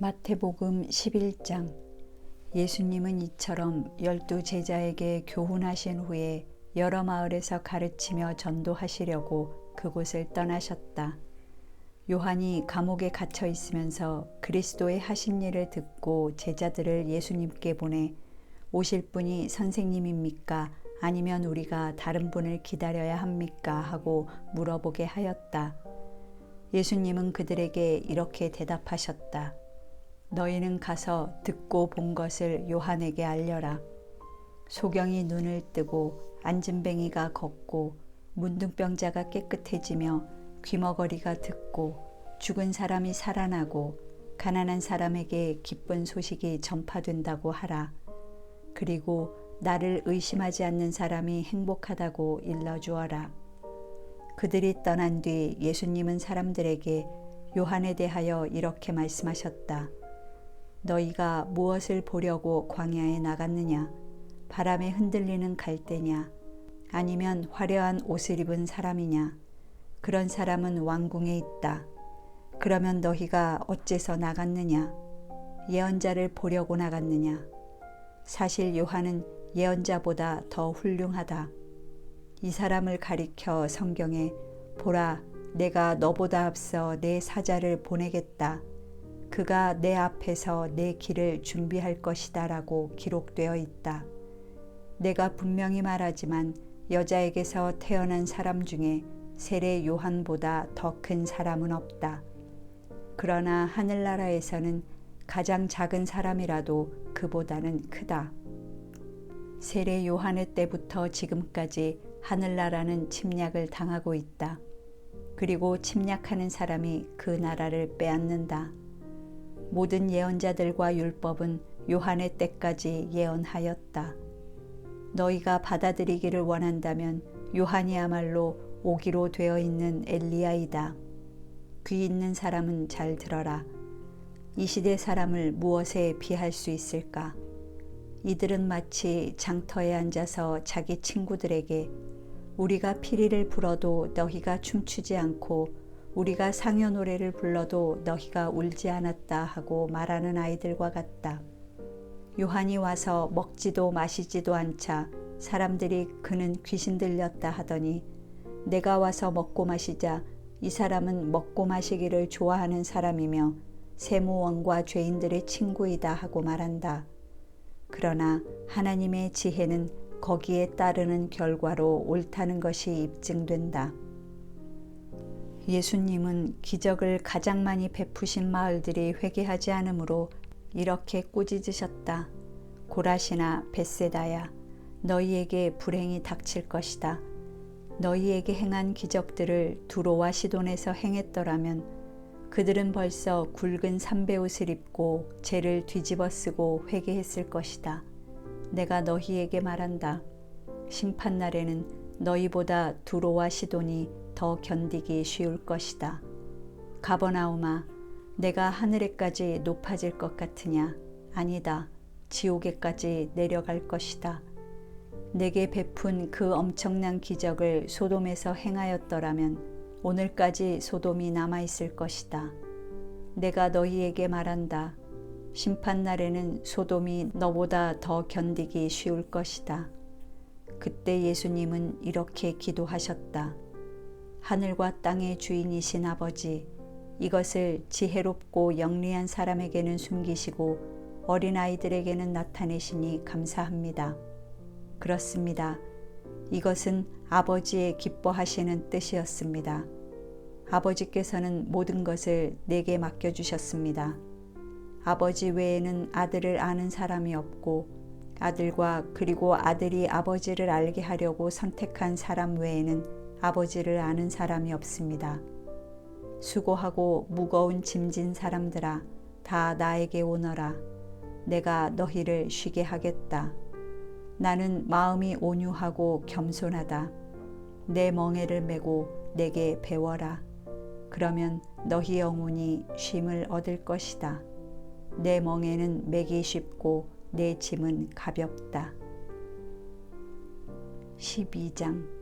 마태복음 11장. 예수님은 이처럼 12 제자에게 교훈하신 후에 여러 마을에서 가르치며 전도하시려고 그곳을 떠나셨다. 요한이 감옥에 갇혀 있으면서 그리스도의 하신 일을 듣고 제자들을 예수님께 보내 오실 분이 선생님입니까? 아니면 우리가 다른 분을 기다려야 합니까? 하고 물어보게 하였다. 예수님은 그들에게 이렇게 대답하셨다. 너희는 가서 듣고 본 것을 요한에게 알려라. 소경이 눈을 뜨고 안진뱅이가 걷고 문둥병자가 깨끗해지며 귀머거리가 듣고 죽은 사람이 살아나고 가난한 사람에게 기쁜 소식이 전파된다고 하라. 그리고 나를 의심하지 않는 사람이 행복하다고 일러주어라. 그들이 떠난 뒤 예수님은 사람들에게 요한에 대하여 이렇게 말씀하셨다. 너희가 무엇을 보려고 광야에 나갔느냐? 바람에 흔들리는 갈대냐? 아니면 화려한 옷을 입은 사람이냐? 그런 사람은 왕궁에 있다. 그러면 너희가 어째서 나갔느냐? 예언자를 보려고 나갔느냐? 사실 요한은 예언자보다 더 훌륭하다. 이 사람을 가리켜 성경에 보라, 내가 너보다 앞서 내 사자를 보내겠다. 그가 내 앞에서 내 길을 준비할 것이다 라고 기록되어 있다. 내가 분명히 말하지만 여자에게서 태어난 사람 중에 세례 요한보다 더 큰 사람은 없다. 그러나 하늘나라에서는 가장 작은 사람이라도 그보다는 크다. 세례 요한의 때부터 지금까지 하늘나라는 침략을 당하고 있다. 그리고 침략하는 사람이 그 나라를 빼앗는다. 모든 예언자들과 율법은 요한의 때까지 예언하였다. 너희가 받아들이기를 원한다면 요한이야말로 오기로 되어 있는 엘리야이다. 귀 있는 사람은 잘 들어라. 이 시대 사람을 무엇에 비할 수 있을까? 이들은 마치 장터에 앉아서 자기 친구들에게 우리가 피리를 불어도 너희가 춤추지 않고 우리가 상여 노래를 불러도 너희가 울지 않았다 하고 말하는 아이들과 같다. 요한이 와서 먹지도 마시지도 않자 사람들이 그는 귀신 들렸다 하더니 내가 와서 먹고 마시자 이 사람은 먹고 마시기를 좋아하는 사람이며 세무원과 죄인들의 친구이다 하고 말한다. 그러나 하나님의 지혜는 거기에 따르는 결과로 옳다는 것이 입증된다. 예수님은 기적을 가장 많이 베푸신 마을들이 회개하지 않으므로 이렇게 꾸짖으셨다. 고라시나 벳세다야, 너희에게 불행이 닥칠 것이다. 너희에게 행한 기적들을 두로와 시돈에서 행했더라면 그들은 벌써 굵은 삼베옷을 입고 죄를 뒤집어 쓰고 회개했을 것이다. 내가 너희에게 말한다. 심판날에는 너희보다 두로와 시돈이 더 견디기 쉬울 것이다. 가버나움아, 내가 하늘에까지 높아질 것 같으냐? 아니다. 지옥에까지 내려갈 것이다. 내게 베푼 그 엄청난 기적을 소돔에서 행하였더라면 오늘까지 소돔이 남아있을 것이다. 내가 너희에게 말한다. 심판날에는 소돔이 너보다 더 견디기 쉬울 것이다. 그때 예수님은 이렇게 기도하셨다. 하늘과 땅의 주인이신 아버지, 이것을 지혜롭고 영리한 사람에게는 숨기시고 어린아이들에게는 나타내시니 감사합니다. 그렇습니다. 이것은 아버지의 기뻐하시는 뜻이었습니다. 아버지께서는 모든 것을 내게 맡겨주셨습니다. 아버지 외에는 아들을 아는 사람이 없고 아들과 그리고 아들이 아버지를 알게 하려고 선택한 사람 외에는 아버지를 아는 사람이 없습니다. 수고하고 무거운 짐진 사람들아, 다 나에게 오너라. 내가 너희를 쉬게 하겠다. 나는 마음이 온유하고 겸손하다. 내 멍에를 메고 내게 배워라. 그러면 너희 영혼이 쉼을 얻을 것이다. 내 멍에는 매기 쉽고 내 짐은 가볍다. 12장.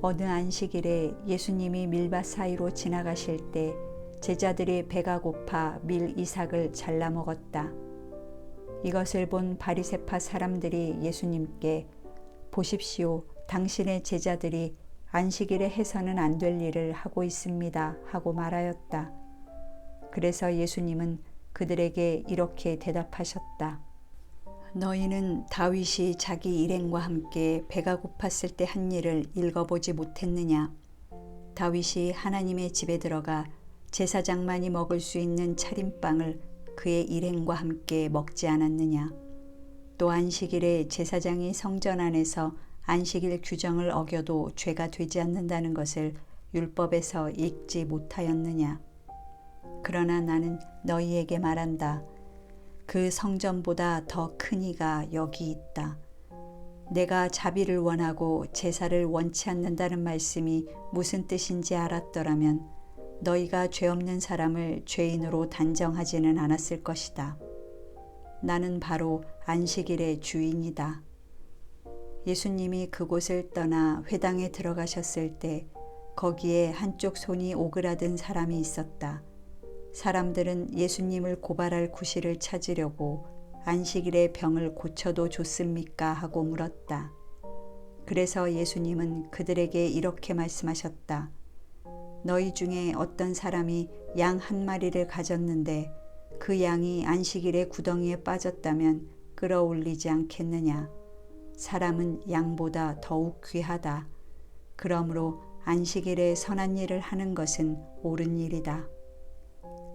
어느 안식일에 예수님이 밀밭 사이로 지나가실 때 제자들이 배가 고파 밀 이삭을 잘라 먹었다. 이것을 본 바리새파 사람들이 예수님께 보십시오, 당신의 제자들이 안식일에 해서는 안 될 일을 하고 있습니다 하고 말하였다. 그래서 예수님은 그들에게 이렇게 대답하셨다. 너희는 다윗이 자기 일행과 함께 배가 고팠을 때 한 일을 읽어보지 못했느냐? 다윗이 하나님의 집에 들어가 제사장만이 먹을 수 있는 차림빵을 그의 일행과 함께 먹지 않았느냐? 또 안식일에 제사장이 성전 안에서 안식일 규정을 어겨도 죄가 되지 않는다는 것을 율법에서 읽지 못하였느냐? 그러나 나는 너희에게 말한다. 그 성전보다 더 큰 이가 여기 있다. 내가 자비를 원하고 제사를 원치 않는다는 말씀이 무슨 뜻인지 알았더라면 너희가 죄 없는 사람을 죄인으로 단정하지는 않았을 것이다. 나는 바로 안식일의 주인이다. 예수님이 그곳을 떠나 회당에 들어가셨을 때 거기에 한쪽 손이 오그라든 사람이 있었다. 사람들은 예수님을 고발할 구실을 찾으려고 안식일에 병을 고쳐도 좋습니까? 하고 물었다. 그래서 예수님은 그들에게 이렇게 말씀하셨다. 너희 중에 어떤 사람이 양 한 마리를 가졌는데 그 양이 안식일에 구덩이에 빠졌다면 끌어올리지 않겠느냐? 사람은 양보다 더욱 귀하다. 그러므로 안식일에 선한 일을 하는 것은 옳은 일이다.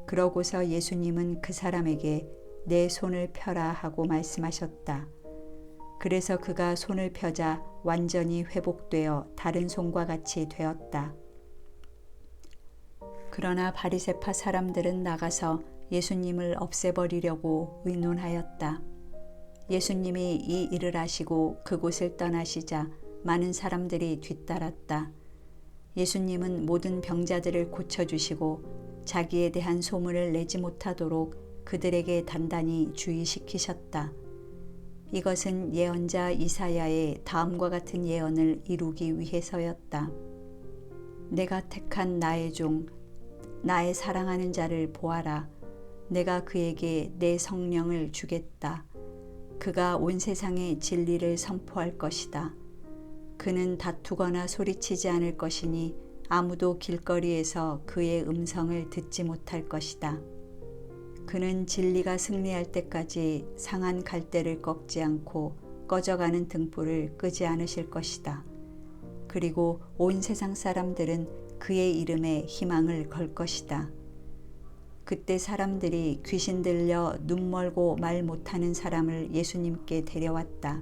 그러고서 예수님은 그 사람에게 내 손을 펴라 하고 말씀하셨다. 그래서 그가 손을 펴자 완전히 회복되어 다른 손과 같이 되었다. 그러나 바리새파 사람들은 나가서 예수님을 없애버리려고 의논하였다. 예수님이 이 일을 하시고 그곳을 떠나시자 많은 사람들이 뒤따랐다. 예수님은 모든 병자들을 고쳐주시고 자기에 대한 소문을 내지 못하도록 그들에게 단단히 주의시키셨다. 이것은 예언자 이사야의 다음과 같은 예언을 이루기 위해서였다. 내가 택한 나의 종, 나의 사랑하는 자를 보아라. 내가 그에게 내 성령을 주겠다. 그가 온 세상에 진리를 선포할 것이다. 그는 다투거나 소리치지 않을 것이니 아무도 길거리에서 그의 음성을 듣지 못할 것이다. 그는 진리가 승리할 때까지 상한 갈대를 꺾지 않고 꺼져가는 등불을 끄지 않으실 것이다. 그리고 온 세상 사람들은 그의 이름에 희망을 걸 것이다. 그때 사람들이 귀신 들려 눈 멀고 말 못하는 사람을 예수님께 데려왔다.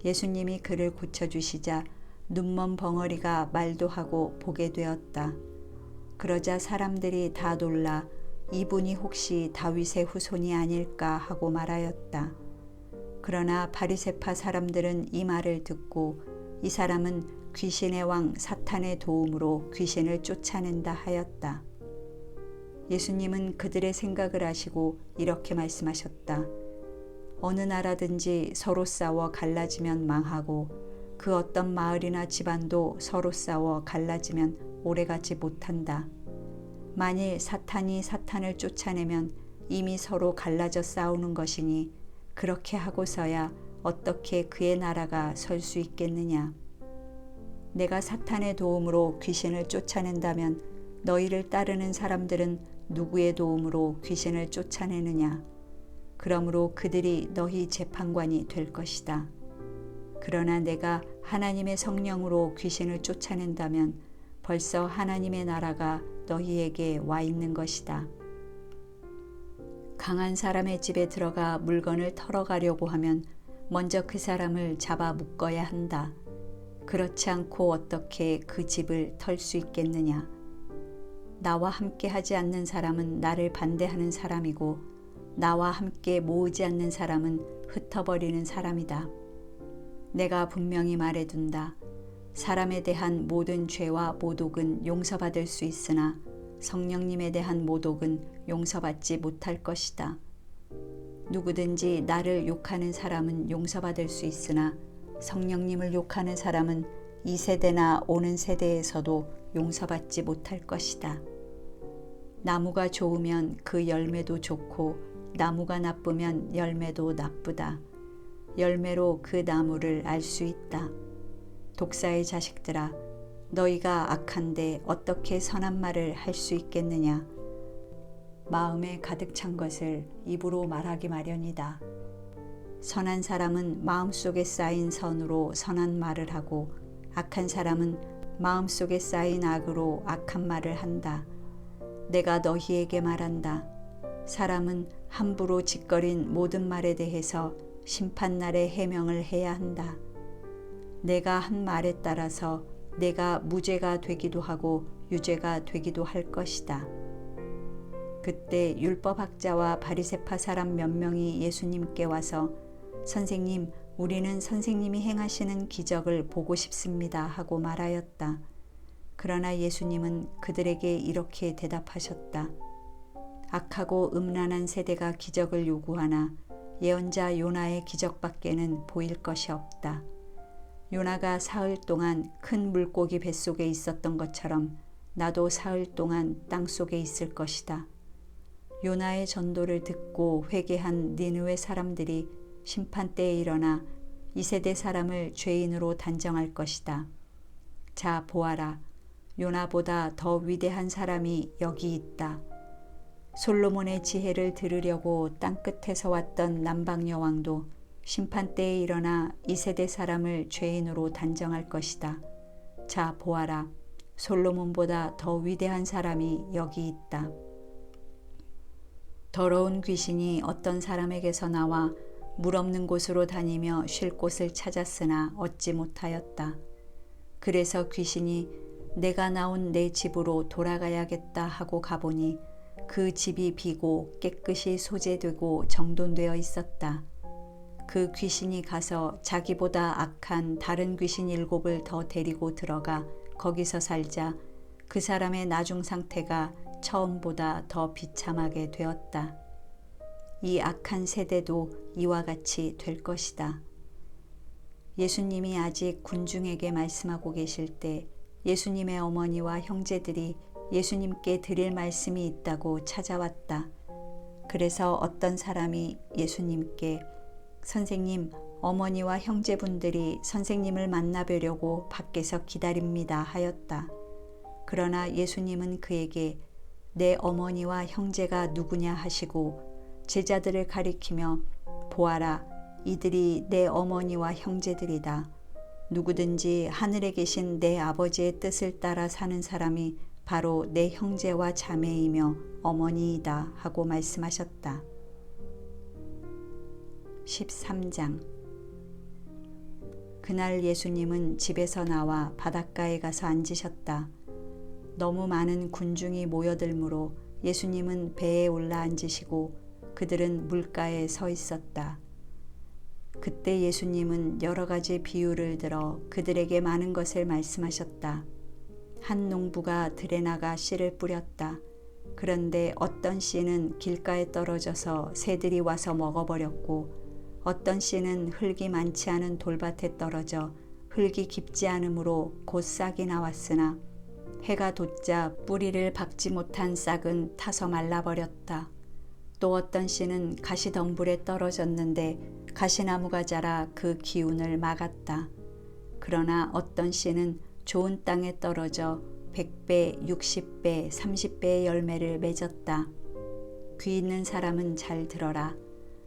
예수님이 그를 고쳐주시자 눈먼 벙어리가 말도 하고 보게 되었다. 그러자 사람들이 다 놀라 이분이 혹시 다윗의 후손이 아닐까 하고 말하였다. 그러나 바리새파 사람들은 이 말을 듣고 이 사람은 귀신의 왕 사탄의 도움으로 귀신을 쫓아낸다 하였다. 예수님은 그들의 생각을 아시고 이렇게 말씀하셨다. 어느 나라든지 서로 싸워 갈라지면 망하고 그 어떤 마을이나 집안도 서로 싸워 갈라지면 오래가지 못한다. 만일 사탄이 사탄을 쫓아내면 이미 서로 갈라져 싸우는 것이니 그렇게 하고서야 어떻게 그의 나라가 설 수 있겠느냐. 내가 사탄의 도움으로 귀신을 쫓아낸다면 너희를 따르는 사람들은 누구의 도움으로 귀신을 쫓아내느냐. 그러므로 그들이 너희 재판관이 될 것이다. 그러나 내가 하나님의 성령으로 귀신을 쫓아낸다면 벌써 하나님의 나라가 너희에게 와 있는 것이다. 강한 사람의 집에 들어가 물건을 털어가려고 하면 먼저 그 사람을 잡아 묶어야 한다. 그렇지 않고 어떻게 그 집을 털 수 있겠느냐. 나와 함께 하지 않는 사람은 나를 반대하는 사람이고 나와 함께 모으지 않는 사람은 흩어버리는 사람이다. 내가 분명히 말해둔다. 사람에 대한 모든 죄와 모독은 용서받을 수 있으나 성령님에 대한 모독은 용서받지 못할 것이다. 누구든지 나를 욕하는 사람은 용서받을 수 있으나 성령님을 욕하는 사람은 이 세대나 오는 세대에서도 용서받지 못할 것이다. 나무가 좋으면 그 열매도 좋고 나무가 나쁘면 열매도 나쁘다. 열매로 그 나무를 알 수 있다. 독사의 자식들아, 너희가 악한데 어떻게 선한 말을 할 수 있겠느냐? 마음에 가득 찬 것을 입으로 말하기 마련이다. 선한 사람은 마음속에 쌓인 선으로 선한 말을 하고 악한 사람은 마음속에 쌓인 악으로 악한 말을 한다. 내가 너희에게 말한다. 사람은 함부로 짓거린 모든 말에 대해서 심판날에 해명을 해야 한다. 내가 한 말에 따라서 내가 무죄가 되기도 하고 유죄가 되기도 할 것이다. 그때 율법학자와 바리새파 사람 몇 명이 예수님께 와서 선생님, 우리는 선생님이 행하시는 기적을 보고 싶습니다 하고 말하였다. 그러나 예수님은 그들에게 이렇게 대답하셨다. 악하고 음란한 세대가 기적을 요구하나 예언자 요나의 기적밖에는 보일 것이 없다. 요나가 사흘 동안 큰 물고기 뱃속에 있었던 것처럼 나도 사흘 동안 땅속에 있을 것이다. 요나의 전도를 듣고 회개한 니느웨 사람들이 심판때에 일어나 이 세대 사람을 죄인으로 단정할 것이다. 자, 보아라. 요나보다 더 위대한 사람이 여기 있다. 솔로몬의 지혜를 들으려고 땅끝에서 왔던 남방여왕도 심판때에 일어나 이 세대 사람을 죄인으로 단정할 것이다. 자, 보아라. 솔로몬보다 더 위대한 사람이 여기 있다. 더러운 귀신이 어떤 사람에게서 나와 물 없는 곳으로 다니며 쉴 곳을 찾았으나 얻지 못하였다. 그래서 귀신이 내가 나온 내 집으로 돌아가야겠다 하고 가보니 그 집이 비고 깨끗이 소재되고 정돈되어 있었다. 그 귀신이 가서 자기보다 악한 다른 귀신 7을 더 데리고 들어가 거기서 살자 그 사람의 나중 상태가 처음보다 더 비참하게 되었다. 이 악한 세대도 이와 같이 될 것이다. 예수님이 아직 군중에게 말씀하고 계실 때 예수님의 어머니와 형제들이 예수님께 드릴 말씀이 있다고 찾아왔다. 그래서 어떤 사람이 예수님께 선생님, 어머니와 형제분들이 선생님을 만나뵈려고 밖에서 기다립니다 하였다. 그러나 예수님은 그에게 내 어머니와 형제가 누구냐 하시고 제자들을 가리키며 보아라, 이들이 내 어머니와 형제들이다. 누구든지 하늘에 계신 내 아버지의 뜻을 따라 사는 사람이 바로 내 형제와 자매이며 어머니이다 하고 말씀하셨다. 13장. 그날 예수님은 집에서 나와 바닷가에 가서 앉으셨다. 너무 많은 군중이 모여들므로 예수님은 배에 올라 앉으시고 그들은 물가에 서 있었다. 그때 예수님은 여러 가지 비유를 들어 그들에게 많은 것을 말씀하셨다. 한 농부가 들에 나가 씨를 뿌렸다. 그런데 어떤 씨는 길가에 떨어져서 새들이 와서 먹어버렸고 어떤 씨는 흙이 많지 않은 돌밭에 떨어져 흙이 깊지 않으므로 곧 싹이 나왔으나 해가 돋자 뿌리를 박지 못한 싹은 타서 말라버렸다. 또 어떤 씨는 가시덤불에 떨어졌는데 가시나무가 자라 그 기운을 막았다. 그러나 어떤 씨는 좋은 땅에 떨어져 100배, 60배, 30배의 열매를 맺었다. 귀 있는 사람은 잘 들어라.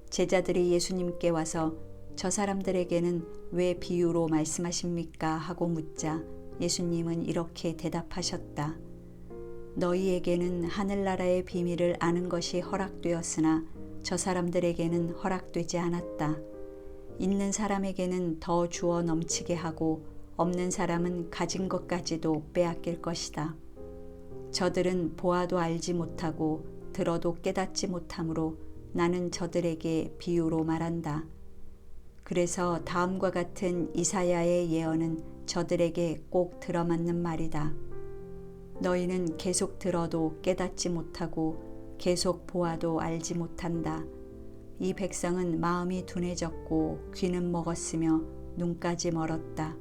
제자들이 예수님께 와서 저 사람들에게는 왜 비유로 말씀하십니까? 하고 묻자 예수님은 이렇게 대답하셨다. 너희에게는 하늘나라의 비밀을 아는 것이 허락되었으나 저 사람들에게는 허락되지 않았다. 있는 사람에게는 더 주어 넘치게 하고 없는 사람은 가진 것까지도 빼앗길 것이다. 저들은 보아도 알지 못하고 들어도 깨닫지 못하므로 나는 저들에게 비유로 말한다. 그래서 다음과 같은 이사야의 예언은 저들에게 꼭 들어맞는 말이다. 너희는 계속 들어도 깨닫지 못하고 계속 보아도 알지 못한다. 이 백성은 마음이 둔해졌고 귀는 먹었으며 눈까지 멀었다.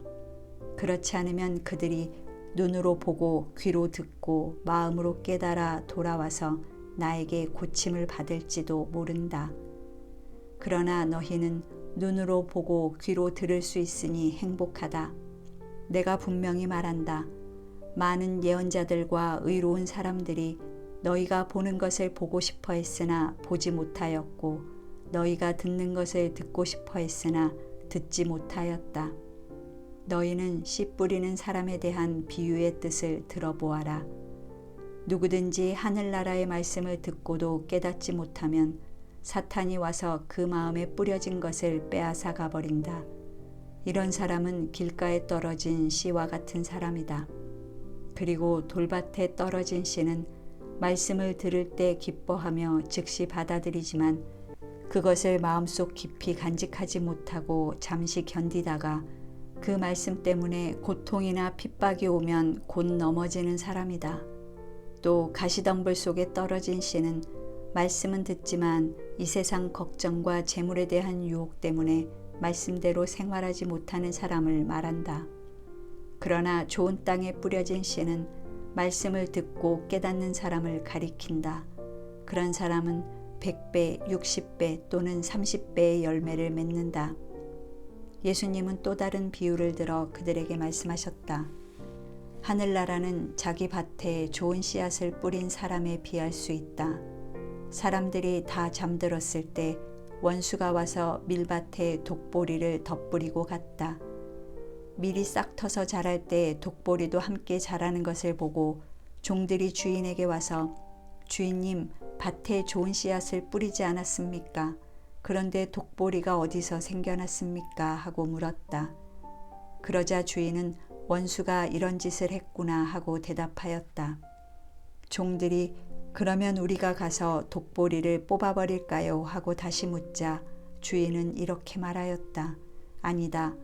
그렇지 않으면 그들이 눈으로 보고 귀로 듣고 마음으로 깨달아 돌아와서 나에게 고침을 받을지도 모른다. 그러나 너희는 눈으로 보고 귀로 들을 수 있으니 행복하다. 내가 분명히 말한다. 많은 예언자들과 의로운 사람들이 너희가 보는 것을 보고 싶어 했으나 보지 못하였고 너희가 듣는 것을 듣고 싶어 했으나 듣지 못하였다. 너희는 씨 뿌리는 사람에 대한 비유의 뜻을 들어보아라. 누구든지 하늘나라의 말씀을 듣고도 깨닫지 못하면 사탄이 와서 그 마음에 뿌려진 것을 빼앗아 가버린다. 이런 사람은 길가에 떨어진 씨와 같은 사람이다. 그리고 돌밭에 떨어진 씨는 말씀을 들을 때 기뻐하며 즉시 받아들이지만 그것을 마음속 깊이 간직하지 못하고 잠시 견디다가 그 말씀 때문에 고통이나 핍박이 오면 곧 넘어지는 사람이다. 또 가시덤불 속에 떨어진 씨는 말씀은 듣지만 이 세상 걱정과 재물에 대한 유혹 때문에 말씀대로 생활하지 못하는 사람을 말한다. 그러나 좋은 땅에 뿌려진 씨는 말씀을 듣고 깨닫는 사람을 가리킨다. 그런 사람은 100배, 60배 또는 30배의 열매를 맺는다. 예수님은 또 다른 비유를 들어 그들에게 말씀하셨다. 하늘나라는 자기 밭에 좋은 씨앗을 뿌린 사람에 비할 수 있다. 사람들이 다 잠들었을 때 원수가 와서 밀밭에 독보리를 덧뿌리고 갔다. 밀이 싹 터서 자랄 때 독보리도 함께 자라는 것을 보고 종들이 주인에게 와서 주인님, 밭에 좋은 씨앗을 뿌리지 않았습니까? 그런데 독보리가 어디서 생겨났습니까? 하고 물었다. 그러자 주인은 원수가 이런 짓을 했구나 하고 대답하였다. 종들이 그러면 우리가 가서 독보리를 뽑아버릴까요? 하고 다시 묻자 주인은 이렇게 말하였다. 아니다.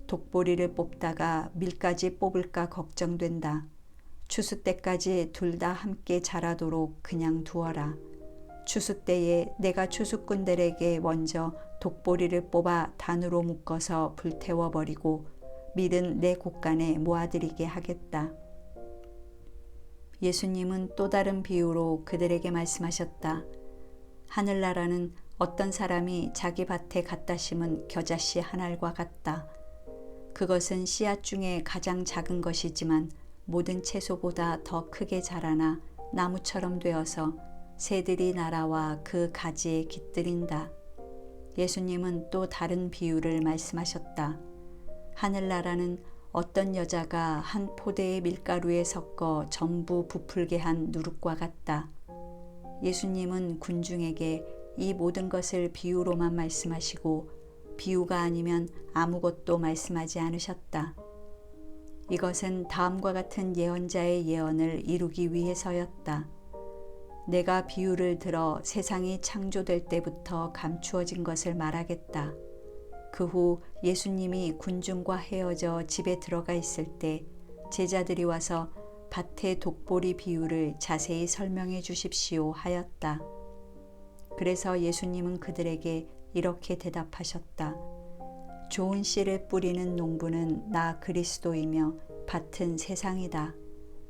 독보리를 뽑다가 밀까지 뽑을까 걱정된다. 추수 때까지 둘 다 함께 자라도록 그냥 두어라. 추수 때에 내가 추수꾼들에게 먼저 독보리를 뽑아 단으로 묶어서 불태워버리고 밀은 내 곳간에 모아들이게 하겠다. 예수님은 또 다른 비유로 그들에게 말씀하셨다. 하늘나라는 어떤 사람이 자기 밭에 갖다 심은 겨자씨 한 알과 같다. 그것은 씨앗 중에 가장 작은 것이지만 모든 채소보다 더 크게 자라나 나무처럼 되어서 새들이 날아와 그 가지에 깃들인다. 예수님은 또 다른 비유를 말씀하셨다. 하늘나라는 어떤 여자가 한 포대의 밀가루에 섞어 전부 부풀게 한 누룩과 같다. 예수님은 군중에게 이 모든 것을 비유로만 말씀하시고 비유가 아니면 아무것도 말씀하지 않으셨다. 이것은 다음과 같은 예언자의 예언을 이루기 위해서였다. 내가 비유를 들어 세상이 창조될 때부터 감추어진 것을 말하겠다. 그 후 예수님이 군중과 헤어져 집에 들어가 있을 때 제자들이 와서 밭의 독보리 비유를 자세히 설명해 주십시오 하였다. 그래서 예수님은 그들에게 이렇게 대답하셨다. 좋은 씨를 뿌리는 농부는 나 그리스도이며 밭은 세상이다.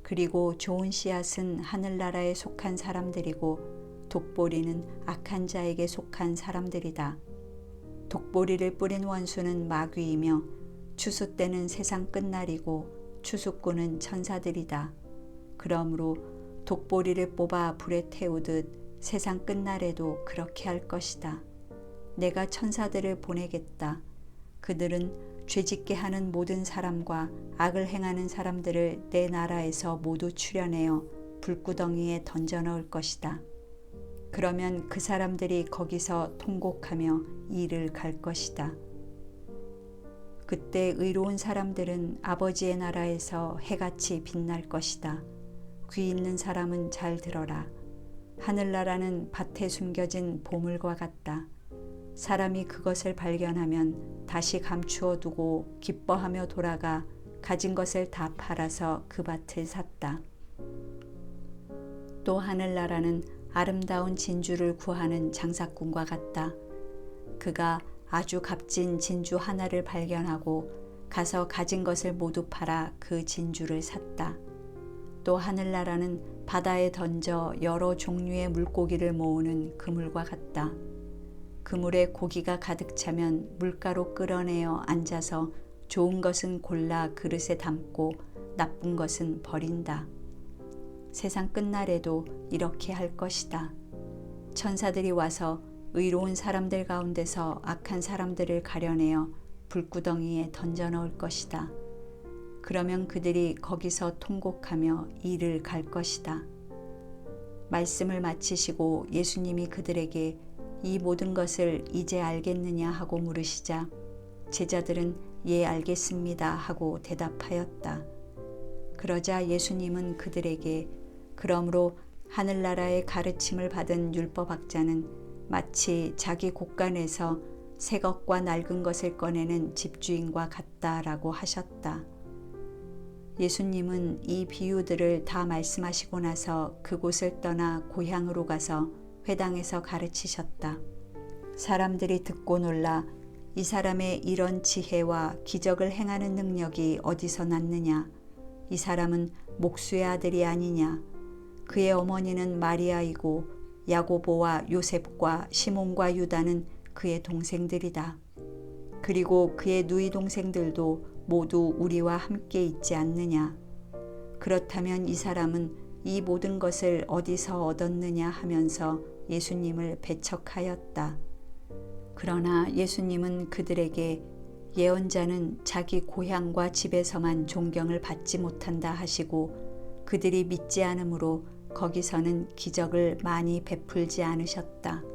그리고 좋은 씨앗은 하늘나라에 속한 사람들이고 독보리는 악한 자에게 속한 사람들이다. 독보리를 뿌린 원수는 마귀이며 추수 때는 세상 끝날이고 추수꾼은 천사들이다. 그러므로 독보리를 뽑아 불에 태우듯 세상 끝날에도 그렇게 할 것이다. 내가 천사들을 보내겠다. 그들은 죄짓게 하는 모든 사람과 악을 행하는 사람들을 내 나라에서 모두 추려내어 불구덩이에 던져 넣을 것이다. 그러면 그 사람들이 거기서 통곡하며 이를 갈 것이다. 그때 의로운 사람들은 아버지의 나라에서 해같이 빛날 것이다. 귀 있는 사람은 잘 들어라. 하늘나라는 밭에 숨겨진 보물과 같다. 사람이 그것을 발견하면 다시 감추어 두고 기뻐하며 돌아가 가진 것을 다 팔아서 그 밭을 샀다. 또 하늘나라는 아름다운 진주를 구하는 장사꾼과 같다. 그가 아주 값진 진주 하나를 발견하고 가서 가진 것을 모두 팔아 그 진주를 샀다. 또 하늘나라는 바다에 던져 여러 종류의 물고기를 모으는 그물과 같다. 그물에 고기가 가득 차면 물가로 끌어내어 앉아서 좋은 것은 골라 그릇에 담고 나쁜 것은 버린다. 세상 끝날에도 이렇게 할 것이다. 천사들이 와서 의로운 사람들 가운데서 악한 사람들을 가려내어 불구덩이에 던져 넣을 것이다. 그러면 그들이 거기서 통곡하며 이를 갈 것이다. 말씀을 마치시고 예수님이 그들에게 이 모든 것을 이제 알겠느냐 하고 물으시자 제자들은 예 알겠습니다 하고 대답하였다. 그러자 예수님은 그들에게 그러므로 하늘나라의 가르침을 받은 율법학자는 마치 자기 곳간에서 새 것과 낡은 것을 꺼내는 집주인과 같다라고 하셨다. 예수님은 이 비유들을 다 말씀하시고 나서 그곳을 떠나 고향으로 가서 회당에서 가르치셨다. 사람들이 듣고 놀라 이 사람의 이런 지혜와 기적을 행하는 능력이 어디서 났느냐? 이 사람은 목수의 아들이 아니냐? 그의 어머니는 마리아이고 야고보와 요셉과 시몬과 유다는 그의 동생들이다. 그리고 그의 누이 동생들도 모두 우리와 함께 있지 않느냐? 그렇다면 이 사람은 이 모든 것을 어디서 얻었느냐 하면서 예수님을 배척하였다. 그러나 예수님은 그들에게 예언자는 자기 고향과 집에서만 존경을 받지 못한다 하시고 그들이 믿지 않으므로 거기서는 기적을 많이 베풀지 않으셨다.